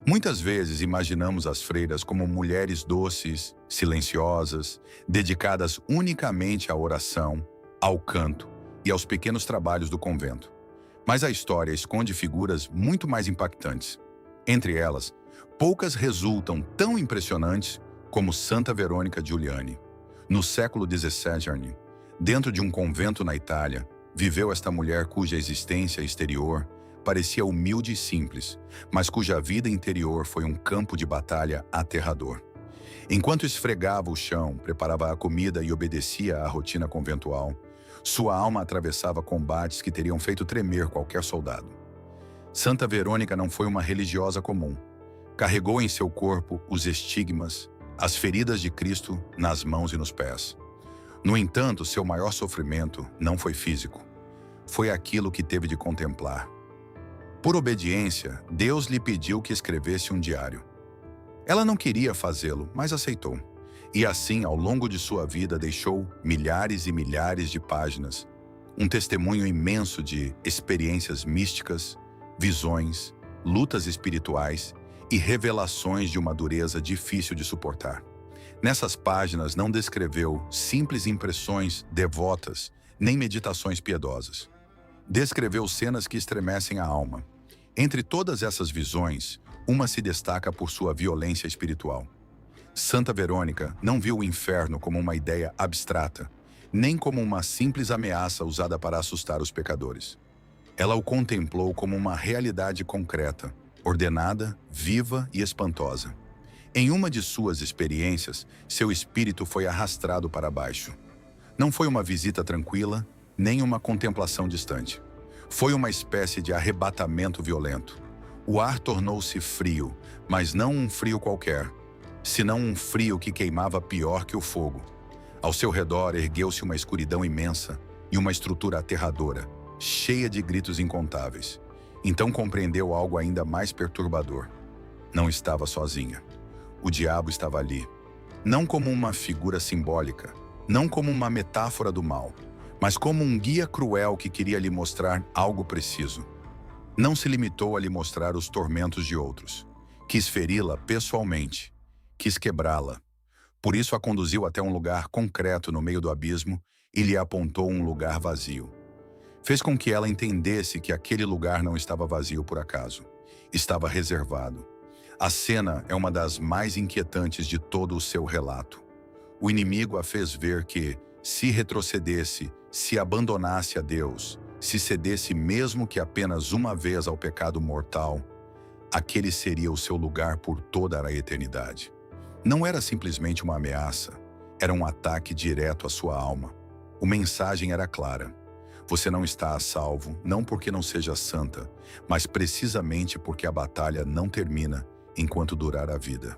Muitas vezes imaginamos as freiras como mulheres doces, silenciosas, dedicadas unicamente à oração, ao canto e aos pequenos trabalhos do convento. Mas a história esconde figuras muito mais impactantes. Entre elas, poucas resultam tão impressionantes como Santa Verônica Giuliani. No século XVII, dentro de um convento na Itália, viveu esta mulher cuja existência exterior parecia humilde e simples, mas cuja vida interior foi um campo de batalha aterrador. Enquanto esfregava o chão, preparava a comida e obedecia à rotina conventual, sua alma atravessava combates que teriam feito tremer qualquer soldado. Santa Verônica não foi uma religiosa comum. Carregou em seu corpo os estigmas, as feridas de Cristo nas mãos e nos pés. No entanto, seu maior sofrimento não foi físico. Foi aquilo que teve de contemplar. Por obediência, Deus lhe pediu que escrevesse um diário. Ela não queria fazê-lo, mas aceitou. E assim, ao longo de sua vida, deixou milhares e milhares de páginas, um testemunho imenso de experiências místicas, visões, lutas espirituais e revelações de uma dureza difícil de suportar. Nessas páginas não descreveu simples impressões devotas, nem meditações piedosas. Descreveu cenas que estremecem a alma. Entre todas essas visões, uma se destaca por sua violência espiritual. Santa Verônica não viu o inferno como uma ideia abstrata, nem como uma simples ameaça usada para assustar os pecadores. Ela o contemplou como uma realidade concreta, ordenada, viva e espantosa. Em uma de suas experiências, seu espírito foi arrastado para baixo. Não foi uma visita tranquila, nem uma contemplação distante. Foi uma espécie de arrebatamento violento. O ar tornou-se frio, mas não um frio qualquer, senão um frio que queimava pior que o fogo. Ao seu redor ergueu-se uma escuridão imensa e uma estrutura aterradora, cheia de gritos incontáveis. Então compreendeu algo ainda mais perturbador. Não estava sozinha. O diabo estava ali, não como uma figura simbólica, não como uma metáfora do mal, mas como um guia cruel que queria lhe mostrar algo preciso. Não se limitou a lhe mostrar os tormentos de outros. Quis feri-la pessoalmente, quis quebrá-la. Por isso a conduziu até um lugar concreto no meio do abismo e lhe apontou um lugar vazio. Fez com que ela entendesse que aquele lugar não estava vazio por acaso. Estava reservado. A cena é uma das mais inquietantes de todo o seu relato. O inimigo a fez ver que, se retrocedesse, se abandonasse a Deus, se cedesse mesmo que apenas uma vez ao pecado mortal, aquele seria o seu lugar por toda a eternidade. Não era simplesmente uma ameaça, era um ataque direto à sua alma. A mensagem era clara. Você não está a salvo, não porque não seja santa, mas precisamente porque a batalha não termina enquanto durar a vida.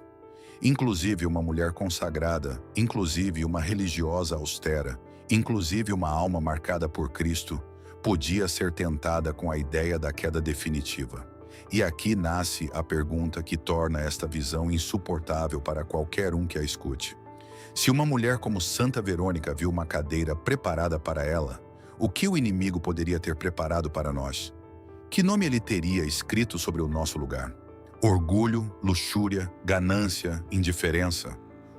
Inclusive uma mulher consagrada, inclusive uma religiosa austera, inclusive uma alma marcada por Cristo, podia ser tentada com a ideia da queda definitiva. E aqui nasce a pergunta que torna esta visão insuportável para qualquer um que a escute. Se uma mulher como Santa Verônica viu uma cadeira preparada para ela, o que o inimigo poderia ter preparado para nós? Que nome ele teria escrito sobre o nosso lugar? Orgulho, luxúria, ganância, indiferença.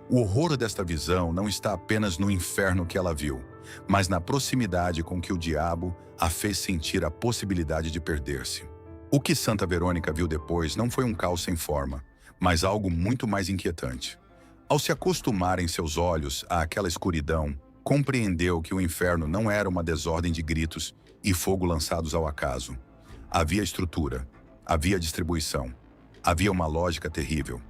O horror desta visão não está apenas no inferno que ela viu, mas na proximidade com que o diabo a fez sentir a possibilidade de perder-se. O que Santa Verônica viu depois não foi um caos sem forma, mas algo muito mais inquietante. Ao se acostumar em seus olhos àquela escuridão, compreendeu que o inferno não era uma desordem de gritos e fogo lançados ao acaso. Havia estrutura, havia distribuição, havia uma lógica terrível.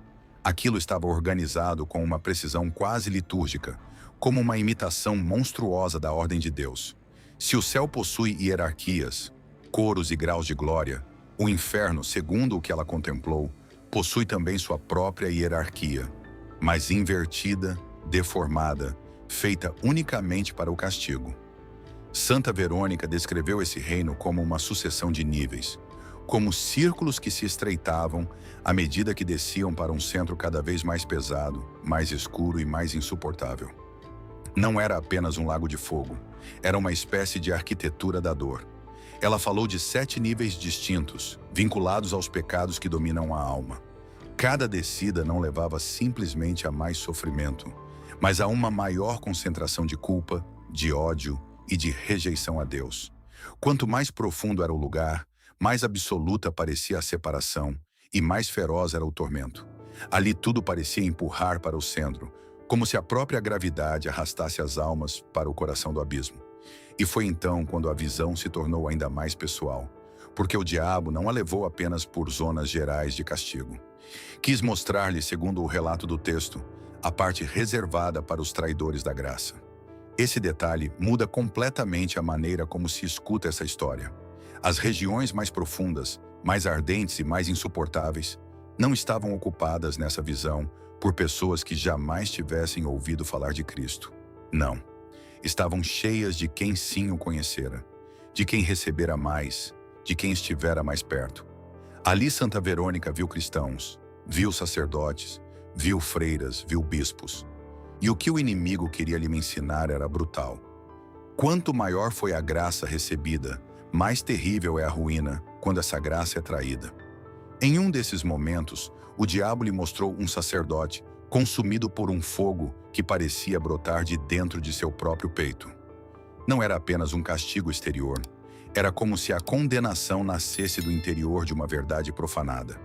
Aquilo estava organizado com uma precisão quase litúrgica, como uma imitação monstruosa da ordem de Deus. Se o céu possui hierarquias, coros e graus de glória, o inferno, segundo o que ela contemplou, possui também sua própria hierarquia, mas invertida, deformada, feita unicamente para o castigo. Santa Verônica descreveu esse reino como uma sucessão de níveis, como círculos que se estreitavam à medida que desciam para um centro cada vez mais pesado, mais escuro e mais insuportável. Não era apenas um lago de fogo, era uma espécie de arquitetura da dor. Ela falou de 7 níveis distintos, vinculados aos pecados que dominam a alma. Cada descida não levava simplesmente a mais sofrimento, mas a uma maior concentração de culpa, de ódio e de rejeição a Deus. Quanto mais profundo era o lugar, mais absoluta parecia a separação e mais feroz era o tormento. Ali tudo parecia empurrar para o centro, como se a própria gravidade arrastasse as almas para o coração do abismo. E foi então quando a visão se tornou ainda mais pessoal, porque o diabo não a levou apenas por zonas gerais de castigo. Quis mostrar-lhe, segundo o relato do texto, a parte reservada para os traidores da graça. Esse detalhe muda completamente a maneira como se escuta essa história. As regiões mais profundas, mais ardentes e mais insuportáveis, não estavam ocupadas nessa visão por pessoas que jamais tivessem ouvido falar de Cristo. Não. Estavam cheias de quem sim o conhecera, de quem recebera mais, de quem estivera mais perto. Ali Santa Verônica viu cristãos, viu sacerdotes, viu freiras, viu bispos. E o que o inimigo queria lhe ensinar era brutal. Quanto maior foi a graça recebida, mais terrível é a ruína quando essa graça é traída. Em um desses momentos, o diabo lhe mostrou um sacerdote consumido por um fogo que parecia brotar de dentro de seu próprio peito. Não era apenas um castigo exterior, era como se a condenação nascesse do interior de uma verdade profanada.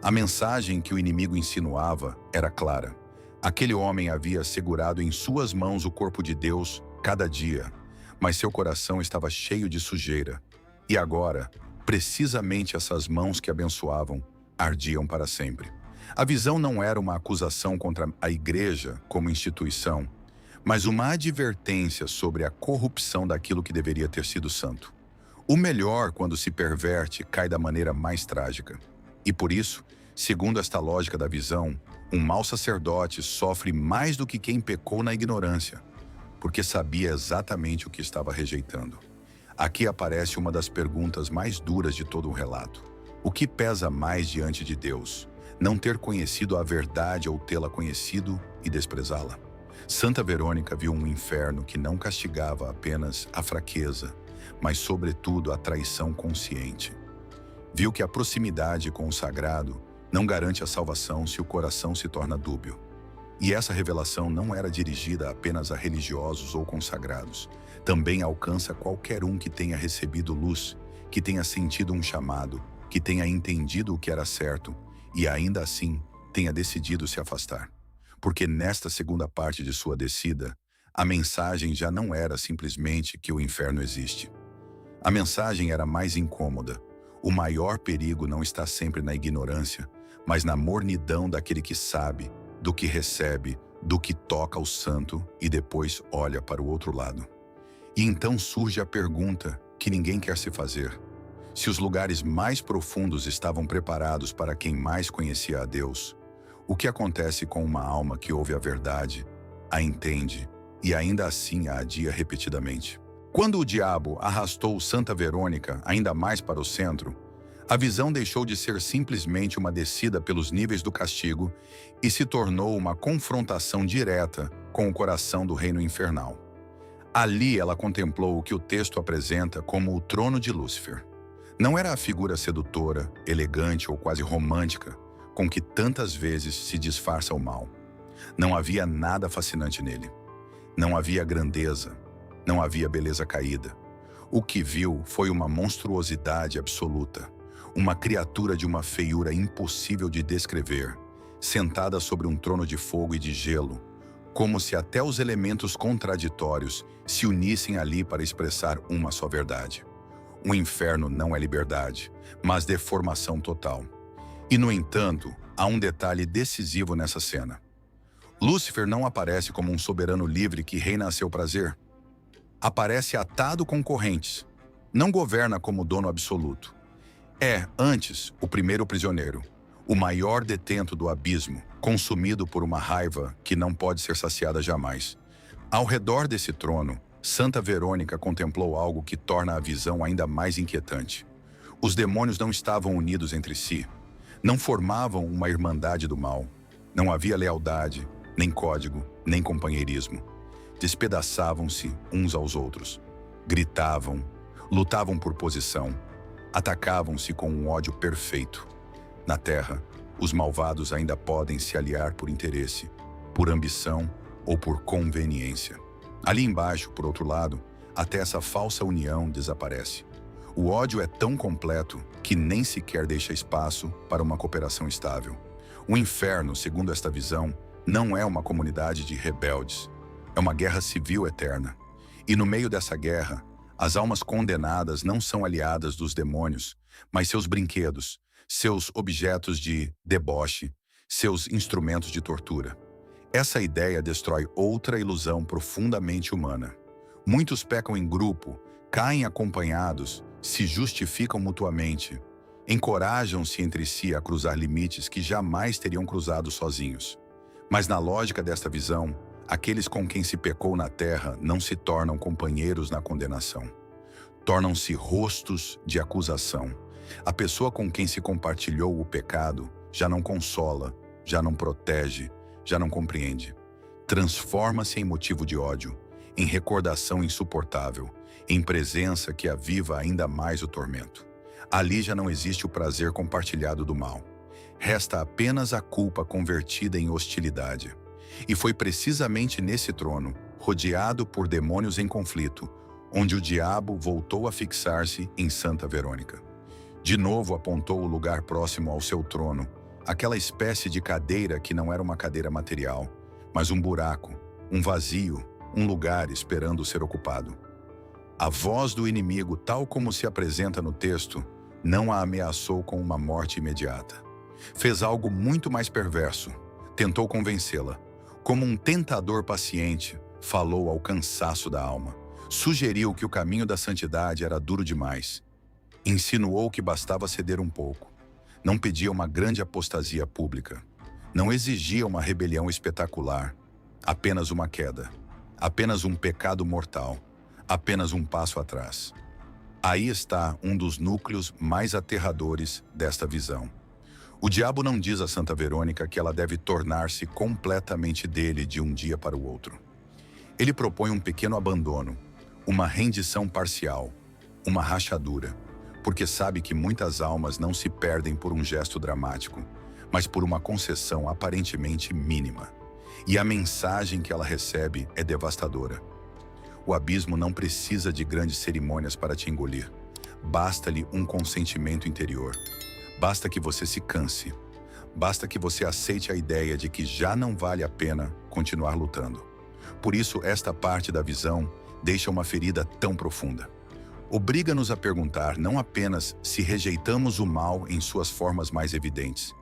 A mensagem que o inimigo insinuava era clara. Aquele homem havia segurado em suas mãos o corpo de Deus cada dia, mas seu coração estava cheio de sujeira. E agora, precisamente essas mãos que abençoavam, ardiam para sempre. A visão não era uma acusação contra a igreja como instituição, mas uma advertência sobre a corrupção daquilo que deveria ter sido santo. O melhor, quando se perverte, cai da maneira mais trágica. E por isso, segundo esta lógica da visão, um mau sacerdote sofre mais do que quem pecou na ignorância, porque sabia exatamente o que estava rejeitando. Aqui aparece uma das perguntas mais duras de todo o relato. O que pesa mais diante de Deus? Não ter conhecido a verdade ou tê-la conhecido e desprezá-la? Santa Verônica viu um inferno que não castigava apenas a fraqueza, mas sobretudo a traição consciente. Viu que a proximidade com o sagrado não garante a salvação se o coração se torna dúbio. E essa revelação não era dirigida apenas a religiosos ou consagrados. Também alcança qualquer um que tenha recebido luz, que tenha sentido um chamado, que tenha entendido o que era certo e ainda assim tenha decidido se afastar. Porque nesta segunda parte de sua descida, a mensagem já não era simplesmente que o inferno existe. A mensagem era mais incômoda. O maior perigo não está sempre na ignorância, mas na mornidão daquele que sabe, do que recebe, do que toca o santo e depois olha para o outro lado. E então surge a pergunta que ninguém quer se fazer. Se os lugares mais profundos estavam preparados para quem mais conhecia a Deus, o que acontece com uma alma que ouve a verdade, a entende e ainda assim a adia repetidamente? Quando o diabo arrastou Santa Verônica ainda mais para o centro, a visão deixou de ser simplesmente uma descida pelos níveis do castigo e se tornou uma confrontação direta com o coração do reino infernal. Ali ela contemplou o que o texto apresenta como o trono de Lúcifer. Não era a figura sedutora, elegante ou quase romântica com que tantas vezes se disfarça o mal. Não havia nada fascinante nele. Não havia grandeza, não havia beleza caída. O que viu foi uma monstruosidade absoluta, uma criatura de uma feiura impossível de descrever, sentada sobre um trono de fogo e de gelo, como se até os elementos contraditórios se unissem ali para expressar uma só verdade. O inferno não é liberdade, mas deformação total. E, no entanto, há um detalhe decisivo nessa cena. Lúcifer não aparece como um soberano livre que reina a seu prazer. Aparece atado com correntes. Não governa como dono absoluto. É, antes, o primeiro prisioneiro, o maior detento do abismo, consumido por uma raiva que não pode ser saciada jamais. Ao redor desse trono, Santa Verônica contemplou algo que torna a visão ainda mais inquietante. Os demônios não estavam unidos entre si, não formavam uma irmandade do mal. Não havia lealdade, nem código, nem companheirismo. Despedaçavam-se uns aos outros, gritavam, lutavam por posição, atacavam-se com um ódio perfeito. Na terra, Os malvados ainda podem se aliar por interesse, por ambição ou por conveniência. Ali embaixo, por outro lado, até essa falsa união desaparece. O ódio é tão completo que nem sequer deixa espaço para uma cooperação estável. O inferno, segundo esta visão, não é uma comunidade de rebeldes. É uma guerra civil eterna. E no meio dessa guerra, as almas condenadas não são aliadas dos demônios, mas seus brinquedos, seus objetos de deboche, seus instrumentos de tortura. Essa ideia destrói outra ilusão profundamente humana. Muitos pecam em grupo, caem acompanhados, se justificam mutuamente, encorajam-se entre si a cruzar limites que jamais teriam cruzado sozinhos. Mas na lógica desta visão, aqueles com quem se pecou na terra não se tornam companheiros na condenação. Tornam-se rostos de acusação. A pessoa com quem se compartilhou o pecado já não consola, já não protege, já não compreende. Transforma-se em motivo de ódio, em recordação insuportável, em presença que aviva ainda mais o tormento. Ali já não existe o prazer compartilhado do mal. Resta apenas a culpa convertida em hostilidade. E foi precisamente nesse trono, rodeado por demônios em conflito, onde o diabo voltou a fixar-se em Santa Verônica. De novo apontou o lugar próximo ao seu trono, aquela espécie de cadeira que não era uma cadeira material, mas um buraco, um vazio, um lugar esperando ser ocupado. A voz do inimigo, tal como se apresenta no texto, não a ameaçou com uma morte imediata. Fez algo muito mais perverso. Tentou convencê-la. Como um tentador paciente, falou ao cansaço da alma. Sugeriu que o caminho da santidade era duro demais. Insinuou que bastava ceder um pouco. Não pedia uma grande apostasia pública. Não exigia uma rebelião espetacular. Apenas uma queda. Apenas um pecado mortal. Apenas um passo atrás. Aí está um dos núcleos mais aterradores desta visão. O diabo não diz a Santa Verônica que ela deve tornar-se completamente dele de um dia para o outro. Ele propõe um pequeno abandono, uma rendição parcial, uma rachadura, porque sabe que muitas almas não se perdem por um gesto dramático, mas por uma concessão aparentemente mínima. E a mensagem que ela recebe é devastadora. O abismo não precisa de grandes cerimônias para te engolir. Basta-lhe um consentimento interior. Basta que você se canse. Basta que você aceite a ideia de que já não vale a pena continuar lutando. Por isso, esta parte da visão deixa uma ferida tão profunda. Obriga-nos a perguntar não apenas se rejeitamos o mal em suas formas mais evidentes,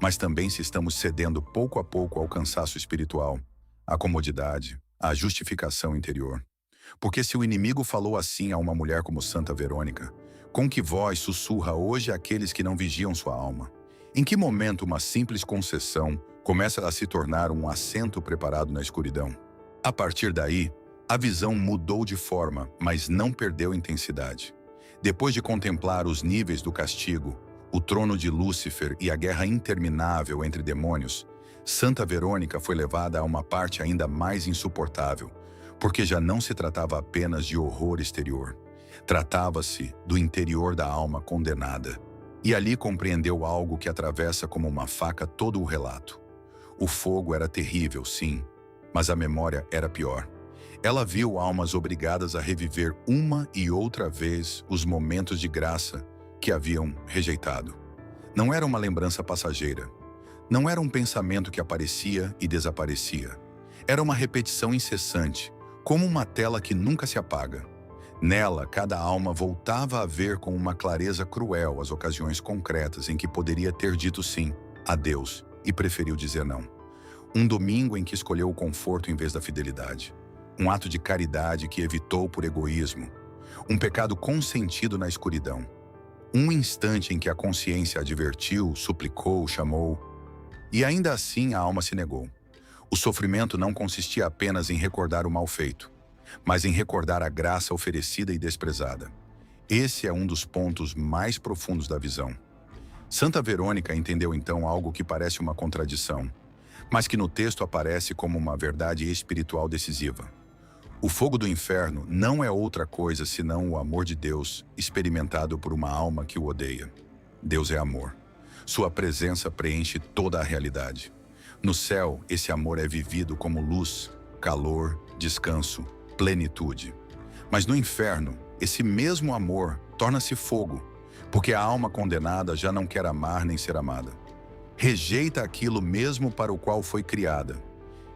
mas também se estamos cedendo pouco a pouco ao cansaço espiritual, à comodidade, à justificação interior. Porque se o inimigo falou assim a uma mulher como Santa Verônica, com que voz sussurra hoje àqueles que não vigiam sua alma? Em que momento uma simples concessão começa a se tornar um assento preparado na escuridão? A partir daí, a visão mudou de forma, mas não perdeu intensidade. Depois de contemplar os níveis do castigo, o trono de Lúcifer e a guerra interminável entre demônios, Santa Verônica foi levada a uma parte ainda mais insuportável, porque já não se tratava apenas de horror exterior. Tratava-se do interior da alma condenada. E ali compreendeu algo que atravessa como uma faca todo o relato. O fogo era terrível, sim, mas a memória era pior. Ela viu almas obrigadas a reviver uma e outra vez os momentos de graça que haviam rejeitado. Não era uma lembrança passageira. Não era um pensamento que aparecia e desaparecia. Era uma repetição incessante, como uma tela que nunca se apaga. Nela, cada alma voltava a ver com uma clareza cruel as ocasiões concretas em que poderia ter dito sim a Deus e preferiu dizer não. Um domingo em que escolheu o conforto em vez da fidelidade. Um ato de caridade que evitou por egoísmo. Um pecado consentido na escuridão. Um instante em que a consciência advertiu, suplicou, chamou. E ainda assim a alma se negou. O sofrimento não consistia apenas em recordar o mal feito, mas em recordar a graça oferecida e desprezada. Esse é um dos pontos mais profundos da visão. Santa Verônica entendeu então algo que parece uma contradição, mas que no texto aparece como uma verdade espiritual decisiva. O fogo do inferno não é outra coisa senão o amor de Deus experimentado por uma alma que o odeia. Deus é amor. Sua presença preenche toda a realidade. No céu, esse amor é vivido como luz, calor, descanso, plenitude. Mas no inferno, esse mesmo amor torna-se fogo, porque a alma condenada já não quer amar nem ser amada. Rejeita aquilo mesmo para o qual foi criada.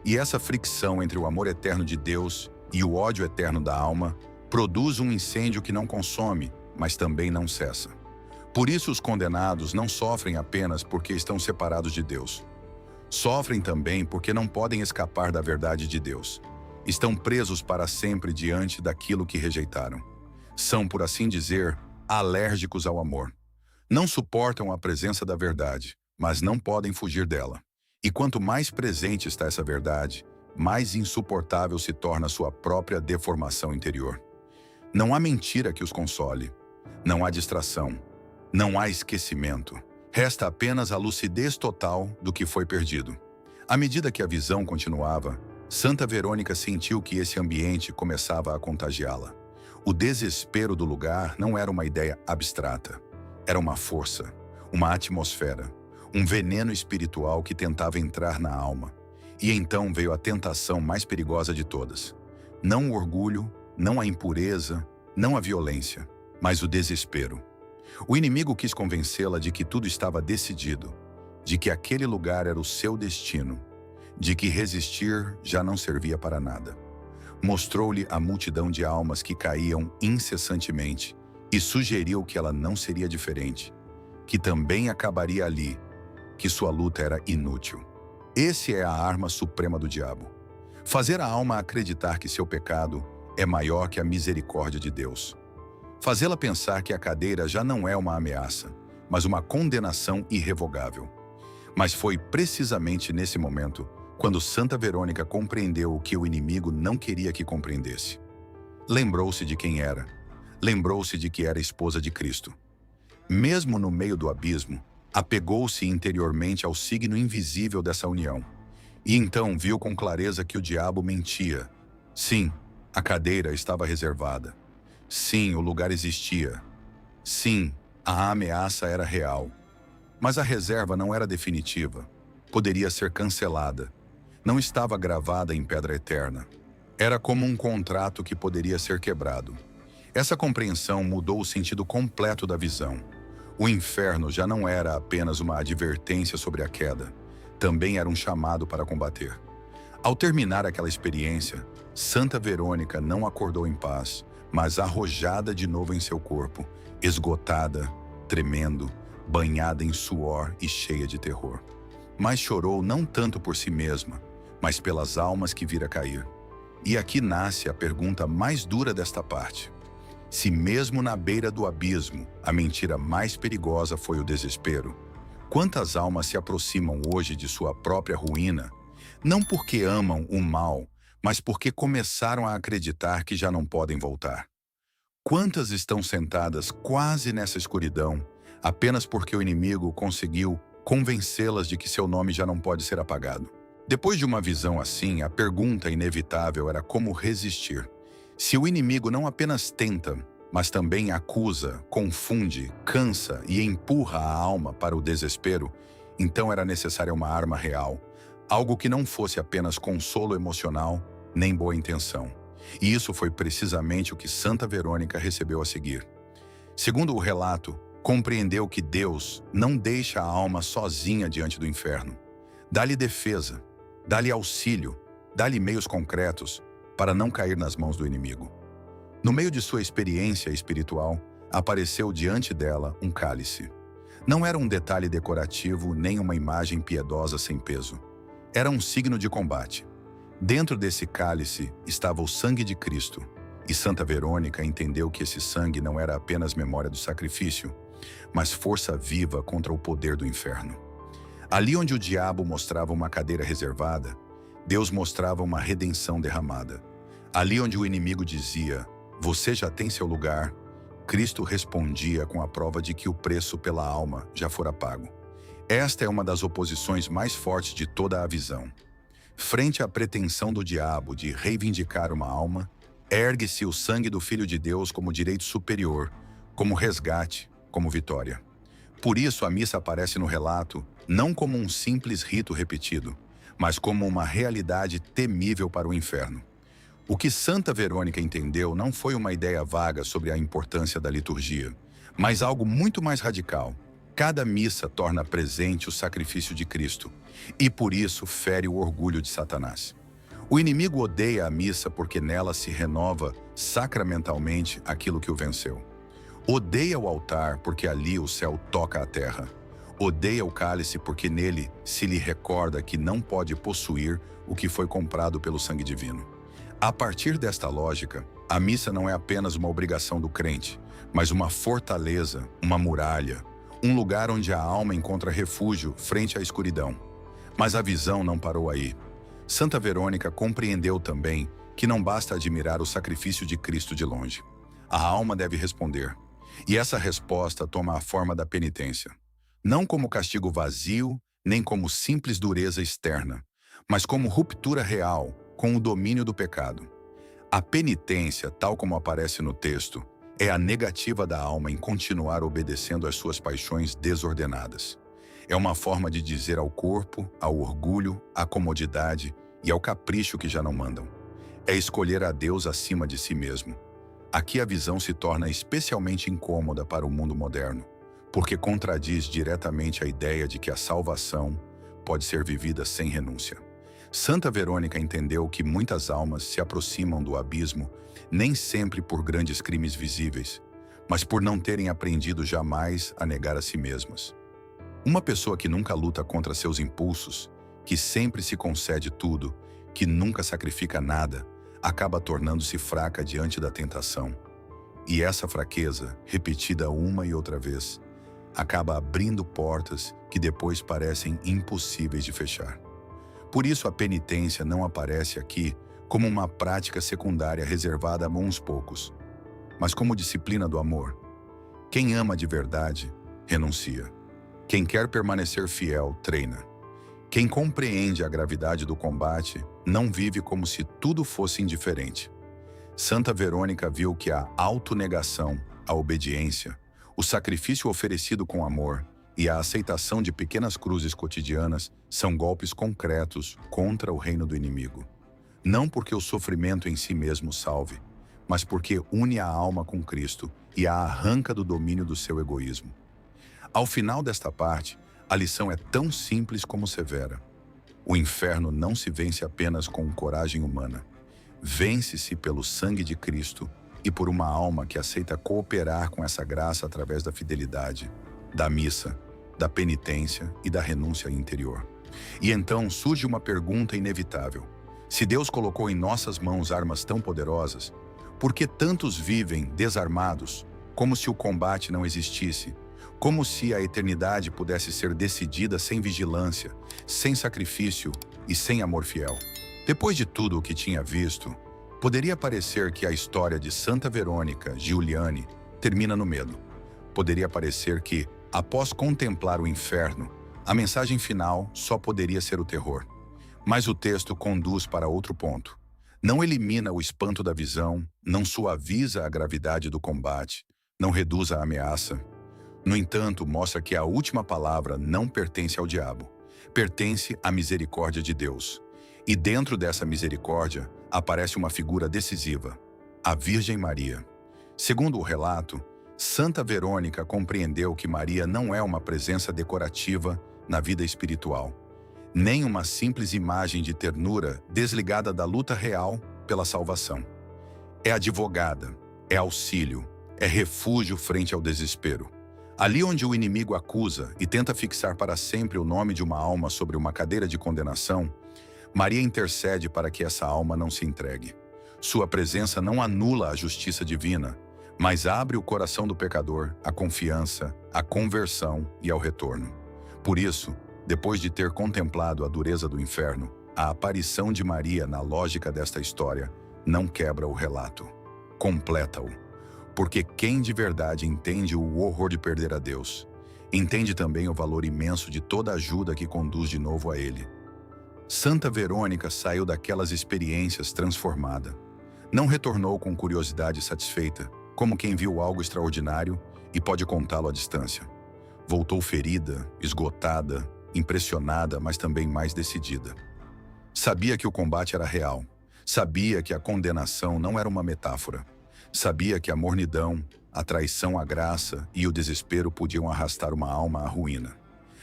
E essa fricção entre o amor eterno de Deus e o ódio eterno da alma produz um incêndio que não consome, mas também não cessa. Por isso os condenados não sofrem apenas porque estão separados de Deus. Sofrem também porque não podem escapar da verdade de Deus. Estão presos para sempre diante daquilo que rejeitaram. São, por assim dizer, alérgicos ao amor. Não suportam a presença da verdade, mas não podem fugir dela. E quanto mais presente está essa verdade, mais insuportável se torna sua própria deformação interior. Não há mentira que os console. Não há distração. Não há esquecimento. Resta apenas a lucidez total do que foi perdido. À medida que a visão continuava, Santa Verônica sentiu que esse ambiente começava a contagiá-la. O desespero do lugar não era uma ideia abstrata. Era uma força, uma atmosfera, um veneno espiritual que tentava entrar na alma. E então veio a tentação mais perigosa de todas. Não o orgulho, não a impureza, não a violência, mas o desespero. O inimigo quis convencê-la de que tudo estava decidido, de que aquele lugar era o seu destino, de que resistir já não servia para nada. Mostrou-lhe a multidão de almas que caíam incessantemente e sugeriu que ela não seria diferente, que também acabaria ali, que sua luta era inútil. Esse é a arma suprema do diabo. Fazer a alma acreditar que seu pecado é maior que a misericórdia de Deus. Fazê-la pensar que a cadeira já não é uma ameaça, mas uma condenação irrevogável. Mas foi precisamente nesse momento quando Santa Verônica compreendeu o que o inimigo não queria que compreendesse. Lembrou-se de quem era. Lembrou-se de que era esposa de Cristo. Mesmo no meio do abismo, apegou-se interiormente ao signo invisível dessa união. E então viu com clareza que o diabo mentia. Sim, a cadeira estava reservada. Sim, o lugar existia. Sim, a ameaça era real. Mas a reserva não era definitiva. Poderia ser cancelada. Não estava gravada em pedra eterna. Era como um contrato que poderia ser quebrado. Essa compreensão mudou o sentido completo da visão. O inferno já não era apenas uma advertência sobre a queda. Também era um chamado para combater. Ao terminar aquela experiência, Santa Verônica não acordou em paz, mas arrojada de novo em seu corpo, esgotada, tremendo, banhada em suor e cheia de terror. Mas chorou não tanto por si mesma, mas pelas almas que vira cair. E aqui nasce a pergunta mais dura desta parte. Se mesmo na beira do abismo, a mentira mais perigosa foi o desespero, quantas almas se aproximam hoje de sua própria ruína, não porque amam o mal, mas porque começaram a acreditar que já não podem voltar? Quantas estão sentadas quase nessa escuridão, apenas porque o inimigo conseguiu convencê-las de que seu nome já não pode ser apagado? Depois de uma visão assim, a pergunta inevitável era como resistir. Se o inimigo não apenas tenta, mas também acusa, confunde, cansa e empurra a alma para o desespero, então era necessária uma arma real, algo que não fosse apenas consolo emocional, nem boa intenção. E isso foi precisamente o que Santa Verônica recebeu a seguir. Segundo o relato, compreendeu que Deus não deixa a alma sozinha diante do inferno. Dá-lhe defesa, dá-lhe auxílio, dá-lhe meios concretos para não cair nas mãos do inimigo. No meio de sua experiência espiritual, apareceu diante dela um cálice. Não era um detalhe decorativo nem uma imagem piedosa sem peso. Era um signo de combate. Dentro desse cálice estava o sangue de Cristo, e Santa Verônica entendeu que esse sangue não era apenas memória do sacrifício, mas força viva contra o poder do inferno. Ali onde o diabo mostrava uma cadeira reservada, Deus mostrava uma redenção derramada. Ali onde o inimigo dizia, "Você já tem seu lugar", Cristo respondia com a prova de que o preço pela alma já fora pago. Esta é uma das oposições mais fortes de toda a visão. Frente à pretensão do diabo de reivindicar uma alma, ergue-se o sangue do Filho de Deus como direito superior, como resgate, como vitória. Por isso, a missa aparece no relato não como um simples rito repetido, mas como uma realidade temível para o inferno. O que Santa Verônica entendeu não foi uma ideia vaga sobre a importância da liturgia, mas algo muito mais radical. Cada missa torna presente o sacrifício de Cristo, e por isso fere o orgulho de Satanás. O inimigo odeia a missa porque nela se renova sacramentalmente aquilo que o venceu. Odeia o altar porque ali o céu toca a terra. Odeia o cálice porque nele se lhe recorda que não pode possuir o que foi comprado pelo sangue divino. A partir desta lógica, a missa não é apenas uma obrigação do crente, mas uma fortaleza, uma muralha, um lugar onde a alma encontra refúgio frente à escuridão. Mas a visão não parou aí. Santa Verônica compreendeu também que não basta admirar o sacrifício de Cristo de longe. A alma deve responder. E essa resposta toma a forma da penitência. Não como castigo vazio, nem como simples dureza externa, mas como ruptura real com o domínio do pecado. A penitência, tal como aparece no texto, é a negativa da alma em continuar obedecendo às suas paixões desordenadas. É uma forma de dizer ao corpo, ao orgulho, à comodidade e ao capricho que já não mandam. É escolher a Deus acima de si mesmo. Aqui a visão se torna especialmente incômoda para o mundo moderno, porque contradiz diretamente a ideia de que a salvação pode ser vivida sem renúncia. Santa Verônica entendeu que muitas almas se aproximam do abismo nem sempre por grandes crimes visíveis, mas por não terem aprendido jamais a negar a si mesmas. Uma pessoa que nunca luta contra seus impulsos, que sempre se concede tudo, que nunca sacrifica nada, acaba tornando-se fraca diante da tentação. E essa fraqueza, repetida uma e outra vez, acaba abrindo portas que depois parecem impossíveis de fechar. Por isso a penitência não aparece aqui como uma prática secundária reservada a uns poucos, mas como disciplina do amor. Quem ama de verdade, renuncia. Quem quer permanecer fiel, treina. Quem compreende a gravidade do combate, não vive como se tudo fosse indiferente. Santa Verônica viu que a autonegação, a obediência, o sacrifício oferecido com amor e a aceitação de pequenas cruzes cotidianas são golpes concretos contra o reino do inimigo. Não porque o sofrimento em si mesmo salve, mas porque une a alma com Cristo e a arranca do domínio do seu egoísmo. Ao final desta parte, a lição é tão simples como severa. O inferno não se vence apenas com coragem humana. Vence-se pelo sangue de Cristo e por uma alma que aceita cooperar com essa graça através da fidelidade, da missa, da penitência e da renúncia interior. E então surge uma pergunta inevitável. Se Deus colocou em nossas mãos armas tão poderosas, por que tantos vivem desarmados, como se o combate não existisse, como se a eternidade pudesse ser decidida sem vigilância, sem sacrifício e sem amor fiel? Depois de tudo o que tinha visto, poderia parecer que a história de Santa Verônica Giuliani termina no medo. Poderia parecer que, após contemplar o inferno, a mensagem final só poderia ser o terror. Mas o texto conduz para outro ponto. Não elimina o espanto da visão, não suaviza a gravidade do combate, não reduz a ameaça. No entanto, mostra que a última palavra não pertence ao diabo, pertence à misericórdia de Deus. E dentro dessa misericórdia aparece uma figura decisiva, a Virgem Maria. Segundo o relato, Santa Verônica compreendeu que Maria não é uma presença decorativa na vida espiritual, nem uma simples imagem de ternura desligada da luta real pela salvação. É advogada, é auxílio, é refúgio frente ao desespero. Ali onde o inimigo acusa e tenta fixar para sempre o nome de uma alma sobre uma cadeira de condenação, Maria intercede para que essa alma não se entregue. Sua presença não anula a justiça divina, mas abre o coração do pecador à confiança, à conversão e ao retorno. Por isso, depois de ter contemplado a dureza do inferno, a aparição de Maria na lógica desta história não quebra o relato, completa-o. Porque quem de verdade entende o horror de perder a Deus, entende também o valor imenso de toda ajuda que conduz de novo a Ele. Santa Verônica saiu daquelas experiências transformada. Não retornou com curiosidade satisfeita, como quem viu algo extraordinário e pode contá-lo à distância. Voltou ferida, esgotada, impressionada, mas também mais decidida. Sabia que o combate era real. Sabia que a condenação não era uma metáfora. Sabia que a mornidão, a traição à graça e o desespero podiam arrastar uma alma à ruína.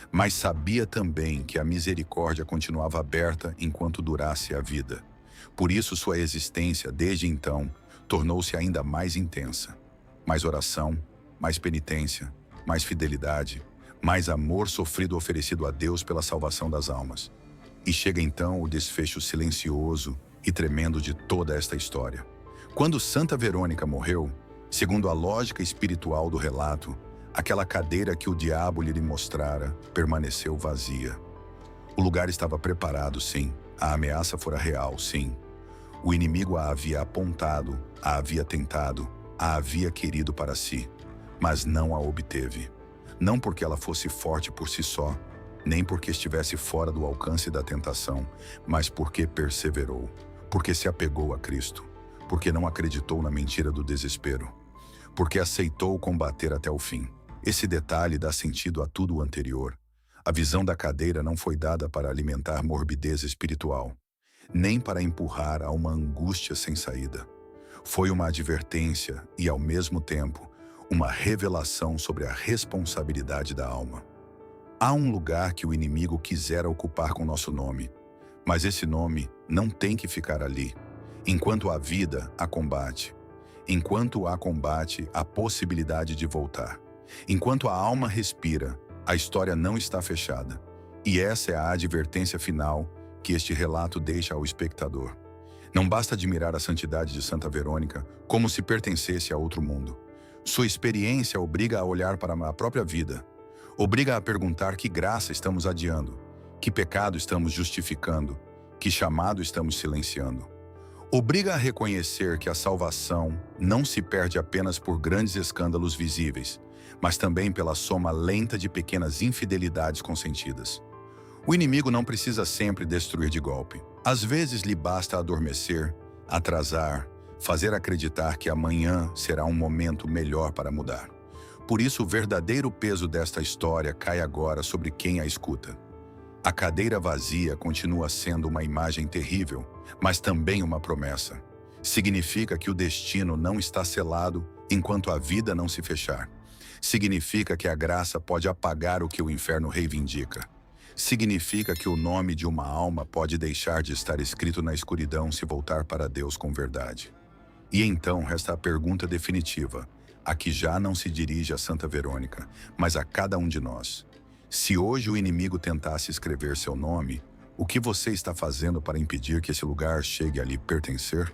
Mas sabia também que a misericórdia continuava aberta enquanto durasse a vida. Por isso sua existência, desde então, tornou-se ainda mais intensa. Mais oração, mais penitência, mais fidelidade, mais amor sofrido oferecido a Deus pela salvação das almas. E chega então o desfecho silencioso e tremendo de toda esta história. Quando Santa Verônica morreu, segundo a lógica espiritual do relato, aquela cadeira que o diabo lhe mostrara permaneceu vazia. O lugar estava preparado, sim. A ameaça fora real, sim. O inimigo a havia apontado, a havia tentado, a havia querido para si, mas não a obteve. Não porque ela fosse forte por si só, nem porque estivesse fora do alcance da tentação, mas porque perseverou, porque se apegou a Cristo, porque não acreditou na mentira do desespero, porque aceitou combater até o fim. Esse detalhe dá sentido a tudo o anterior. A visão da cadeira não foi dada para alimentar morbidez espiritual, nem para empurrar a uma angústia sem saída. Foi uma advertência e, ao mesmo tempo, uma revelação sobre a responsabilidade da alma. Há um lugar que o inimigo quisera ocupar com nosso nome, mas esse nome não tem que ficar ali. Enquanto há vida, há combate. Enquanto há combate, há possibilidade de voltar. Enquanto a alma respira, a história não está fechada. E essa é a advertência final que este relato deixa ao espectador. Não basta admirar a santidade de Santa Verônica como se pertencesse a outro mundo. Sua experiência obriga a olhar para a própria vida. Obriga a perguntar que graça estamos adiando, que pecado estamos justificando, que chamado estamos silenciando. Obriga a reconhecer que a salvação não se perde apenas por grandes escândalos visíveis, mas também pela soma lenta de pequenas infidelidades consentidas. O inimigo não precisa sempre destruir de golpe. Às vezes lhe basta adormecer, atrasar, fazer acreditar que amanhã será um momento melhor para mudar. Por isso, o verdadeiro peso desta história cai agora sobre quem a escuta. A cadeira vazia continua sendo uma imagem terrível, mas também uma promessa. Significa que o destino não está selado enquanto a vida não se fechar. Significa que a graça pode apagar o que o inferno reivindica. Significa que o nome de uma alma pode deixar de estar escrito na escuridão se voltar para Deus com verdade. E então resta a pergunta definitiva, a que já não se dirige a Santa Verônica, mas a cada um de nós. Se hoje o inimigo tentasse escrever seu nome, o que você está fazendo para impedir que esse lugar chegue a lhe pertencer?